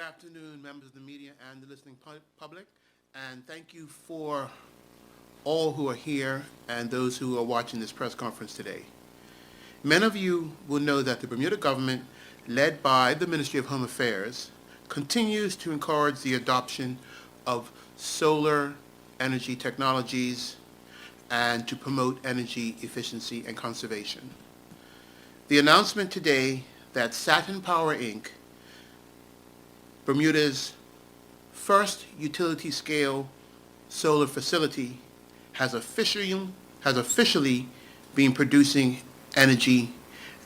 afternoon, members of the media and the listening public, and thank you for all who are here and those who are watching this press conference today. Many of you will know that the Bermuda government, led by the Ministry of Home Affairs, continues to encourage the adoption of solar energy technologies and to promote energy efficiency and conservation. The announcement today that Saturn Power Inc., Bermuda's first utility-scale solar facility, has officially been producing energy,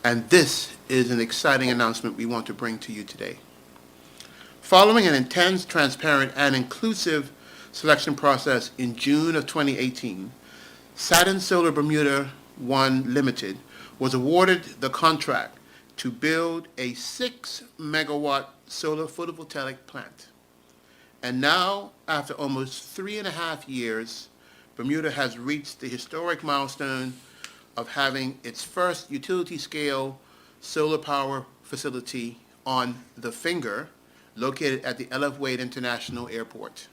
and this is an exciting announcement we want to bring to you today. Following an intense, transparent, and inclusive selection process in June of 2018, Saturn Solar Bermuda 1 Limited was awarded the contract to build a 6-megawatt solar photovoltaic plant. And now, after almost 3.5 years, Bermuda has reached the historic milestone of having its first utility-scale solar power facility on the Finger, located at the L.F. Wade International Airport.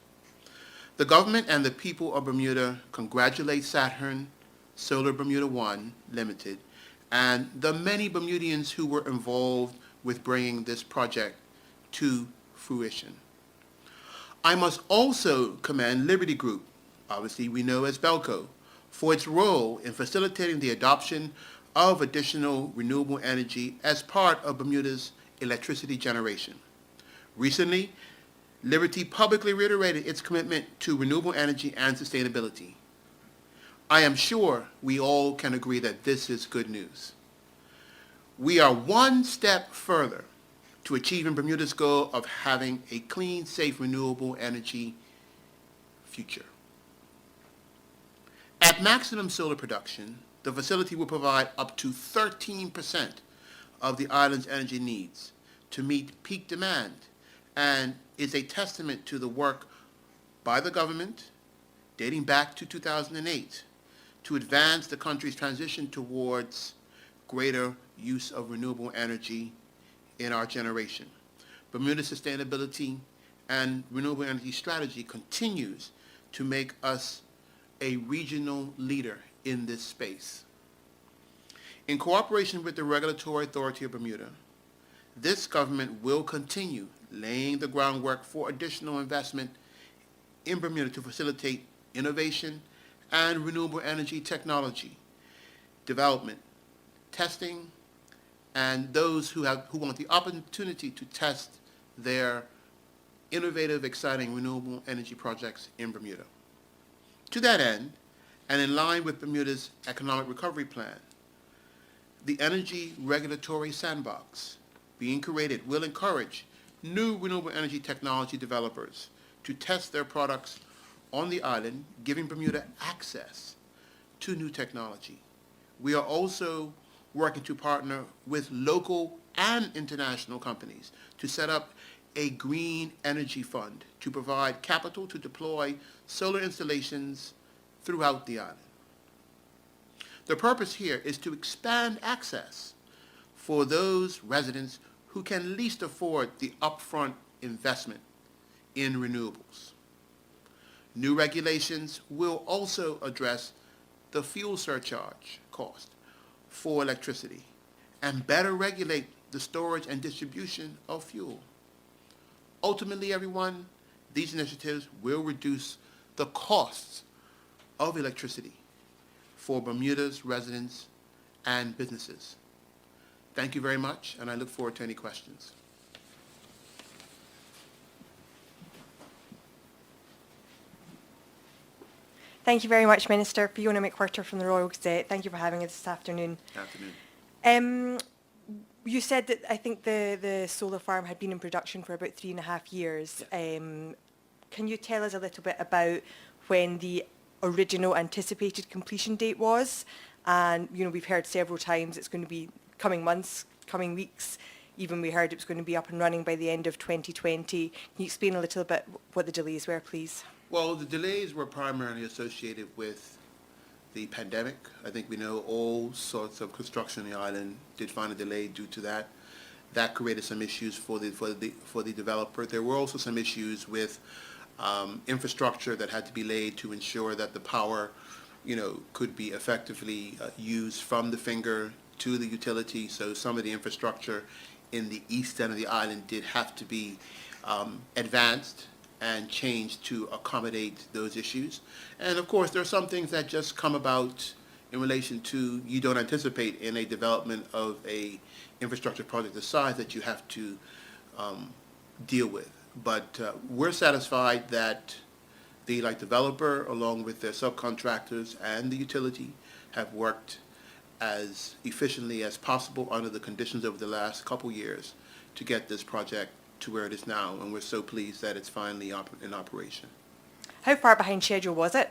The government and the people of Bermuda congratulate Saturn Solar Bermuda 1 Limited and the many Bermudians who were involved with bringing this project to fruition. I must also commend Liberty Group, obviously we know as Belco, for its role in facilitating the adoption of additional renewable energy as part of Bermuda's electricity generation. Recently, Liberty publicly reiterated its commitment to renewable energy and sustainability. I am sure we all can agree that this is good news. We are one step further to achieving Bermuda's goal of having a clean, safe, renewable energy future. At maximum solar production, the facility will provide up to 13% of the island's energy needs to meet peak demand, and is a testament to the work by the government dating back to 2008 to advance the country's transition towards greater use of renewable energy in our generation. Bermuda's sustainability and renewable energy strategy continues to make us a regional leader in this space. In cooperation with the Regulatory Authority of Bermuda, this government will continue laying the groundwork for additional investment in Bermuda to facilitate innovation and renewable energy technology development, testing, and those who want the opportunity to test their innovative, exciting renewable energy projects in Bermuda. To that end, and in line with Bermuda's economic recovery plan, the Energy Regulatory Sandbox being created will encourage new renewable energy technology developers to test their products on the island, giving Bermuda access to new technology. We are also working to partner with local and international companies to set up a green energy fund to provide capital to deploy solar installations throughout the island. The purpose here is to expand access for those residents who can least afford the upfront investment in renewables. New regulations will also address the fuel surcharge cost for electricity and better regulate the storage and distribution of fuel. Ultimately, everyone, these initiatives will reduce the costs of electricity for Bermuda's residents and businesses. Thank you very much, and I look forward to any questions. Thank you very much, Minister. Fiona McWhirter from the Royal Gazette. Thank you for having us this afternoon. Afternoon. You said that I think the solar farm had been in production for about 3.5 years. Yes. Can you tell us a little bit about when the original anticipated completion date was? And we've heard several times it's going to be coming months, coming weeks. Even we heard it was going to be up and running by the end of 2020. Can you explain a little bit what the delays were, please? Well, the delays were primarily associated with the pandemic. I think we know all sorts of construction on the island did find a delay due to that. That created some issues for the developer. There were also some issues with infrastructure that had to be laid to ensure that the power, could be effectively used from the finger to the utility. So some of the infrastructure in the east end of the island did have to be advanced and changed to accommodate those issues. And of course, there are some things that just come about in relation to you don't anticipate in a development of a infrastructure project this size that you have to deal with. But we're satisfied that the developer, along with their subcontractors and the utility, have worked as efficiently as possible under the conditions over the last couple years to get this project to where it is now, and we're so pleased that it's finally in operation. How far behind schedule was it?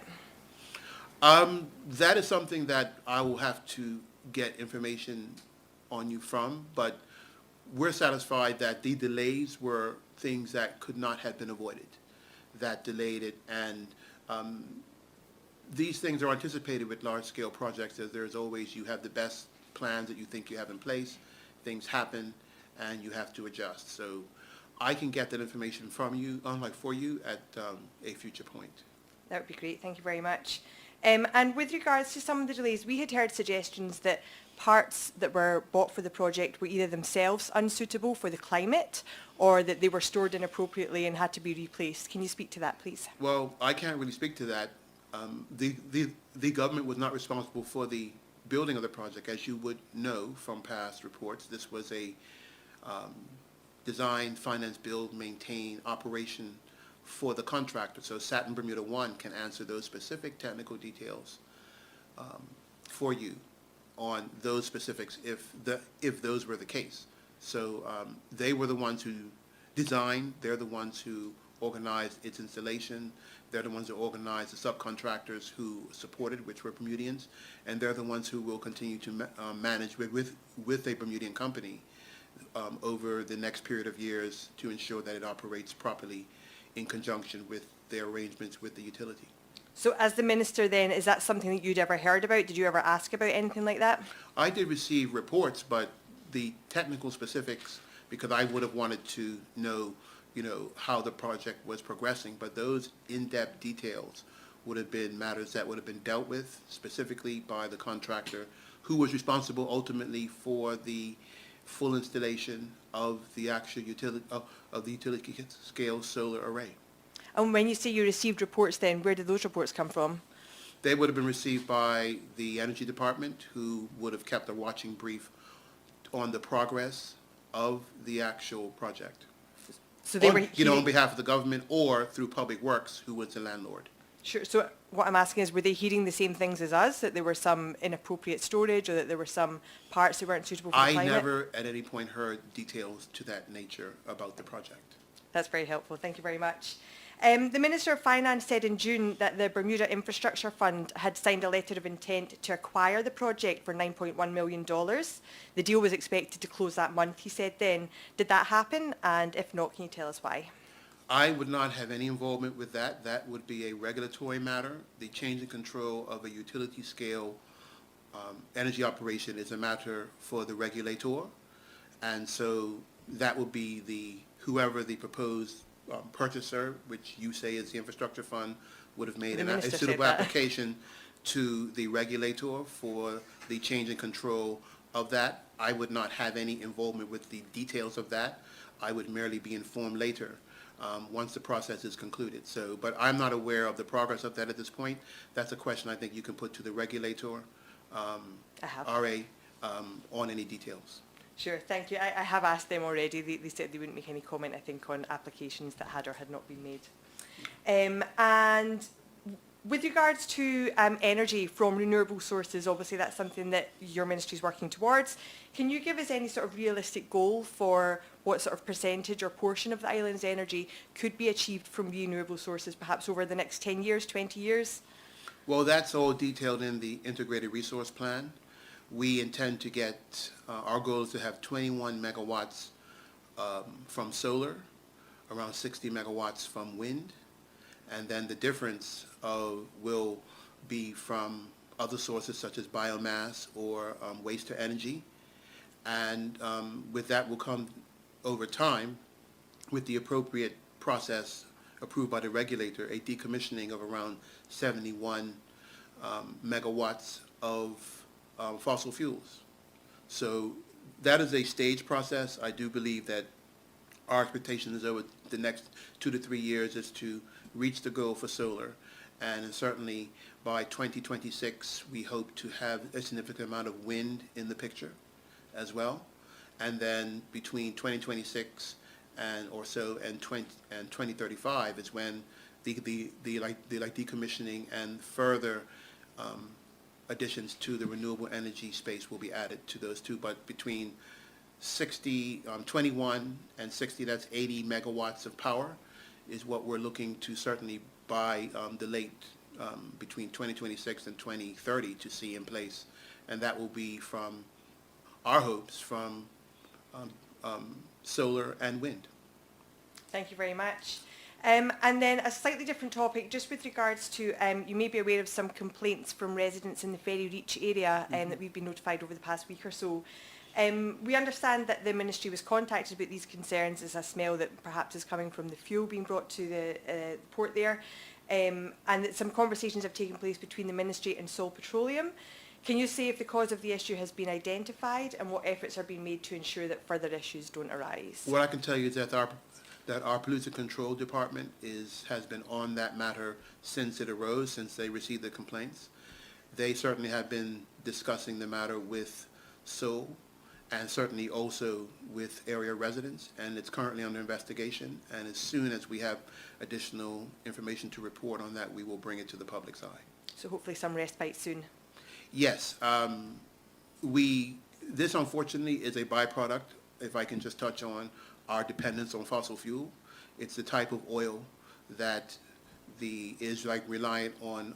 That is something that I will have to get information on you from, but we're satisfied that the delays were things that could not have been avoided, that delayed it, and these things are anticipated with large-scale projects, as there's always, you have the best plans that you think you have in place, things happen, and you have to adjust. So I can get that information from you, for you, at a future point. That would be great. Thank you very much. And with regards to some of the delays, we had heard suggestions that parts that were bought for the project were either themselves unsuitable for the climate or that they were stored inappropriately and had to be replaced. Can you speak to that, please? Well, I can't really speak to that. The government was not responsible for the building of the project. As you would know from past reports, this was a design, finance, build, maintain, operation for the contractor. So Saturn Bermuda 1 can answer those specific technical details for you on those specifics if those were the case. So they were the ones who designed, they're the ones who organized its installation, they're the ones who organized the subcontractors who supported, which were Bermudians, and they're the ones who will continue to manage with a Bermudian company over the next period of years to ensure that it operates properly in conjunction with their arrangements with the utility. So as the minister then, is that something that you'd ever heard about? Did you ever ask about anything like that? I did receive reports, but the technical specifics, because I would have wanted to know, how the project was progressing, but those in-depth details would have been matters that would have been dealt with specifically by the contractor who was responsible ultimately for the full installation of the actual utility, of the utility scale solar array. And when you say you received reports then, where did those reports come from? They would have been received by the Energy Department, who would have kept a watching brief on the progress of the actual project. So they were on behalf of the government or through Public Works, who was the landlord. Sure. So what I'm asking is, were they hearing the same things as us, that there were some inappropriate storage or that there were some parts that weren't suitable for the climate? I never at any point heard details to that nature about the project. That's very helpful. Thank you very much. The Minister of Finance said in June that the Bermuda Infrastructure Fund had signed a letter of intent to acquire the project for $9.1 million. The deal was expected to close that month, he said then. Did that happen? And if not, can you tell us why? I would not have any involvement with that. That would be a regulatory matter. The change in control of a utility scale energy operation is a matter for the regulator. And so that would be whoever the proposed purchaser, which you say is the infrastructure fund, would have made a suitable application to the regulator for the change in control of that. I would not have any involvement with the details of that. I would merely be informed later once the process is concluded. So, but I'm not aware of the progress of that at this point. That's a question I think you can put to the regulator, RA, on any details. Sure, thank you. I have asked them already. They said they wouldn't make any comment, I think, on applications that had or had not been made. And with regards to energy from renewable sources, obviously that's something that your ministry is working towards. Can you give us any sort of realistic goal for what sort of percentage or portion of the island's energy could be achieved from renewable sources, perhaps over the next 10 years, 20 years? Well, that's all detailed in the Integrated Resource Plan. We intend to get, our goal is to have 21 megawatts from solar, around 60 megawatts from wind, and then the difference will be from other sources such as biomass or waste to energy. And with that will come, over time, with the appropriate process approved by the regulator, a decommissioning of around 71 megawatts of fossil fuels. So that is a staged process. I do believe that our expectation is over the next 2 to 3 years is to reach the goal for solar. And certainly by 2026, we hope to have a significant amount of wind in the picture as well. And then between 2026 and 2035 is when the decommissioning and further additions to the renewable energy space will be added to those two. But between 21 and 60, that's 80 megawatts of power, is what we're looking to certainly by the late between 2026 and 2030 to see in place. And that will be from our hopes from solar and wind. Thank you very much. And then a slightly different topic, just with regards to, you may be aware of some complaints from residents in the Ferry Reach area that we've been notified over the past week or so. We understand that the Ministry was contacted about these concerns as a smell that perhaps is coming from the fuel being brought to the port there, and that some conversations have taken place between the Ministry and Sol Petroleum. Can you say if the cause of the issue has been identified and what efforts are being made to ensure that further issues don't arise? What I can tell you is that our Pollution Control Department has been on that matter since it arose, since they received the complaints. They certainly have been discussing the matter with Sol and certainly also with area residents, and it's currently under investigation. And as soon as we have additional information to report on that, we will bring it to the public's eye. So hopefully some respite soon. Yes. This unfortunately is a byproduct, if I can just touch on our dependence on fossil fuel. It's the type of oil that is reliant on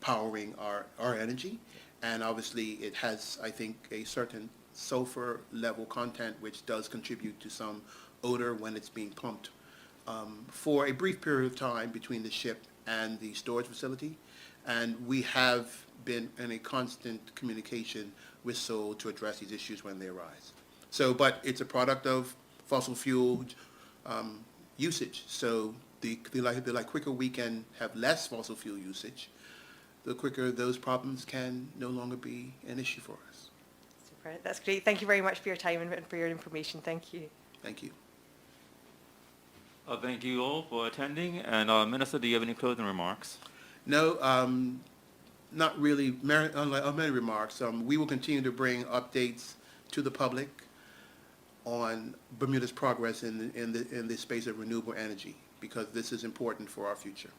powering our energy. And obviously it has, I think, a certain sulfur level content which does contribute to some odor when it's being pumped for a brief period of time between the ship and the storage facility. And we have been in a constant communication with Sol to address these issues when they arise. So, but it's a product of fossil fuel usage. So the quicker we can have less fossil fuel usage, the quicker those problems can no longer be an issue for us. Super. That's great. Thank you very much for your time and for your information. Thank you. Thank you. Thank you all for attending. And Minister, do you have any closing remarks? No, not really. Many remarks. We will continue to bring updates to the public on Bermuda's progress in the space of renewable energy, because this is important for our future.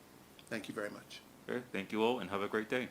Thank you very much. Okay, thank you all, and have a great day.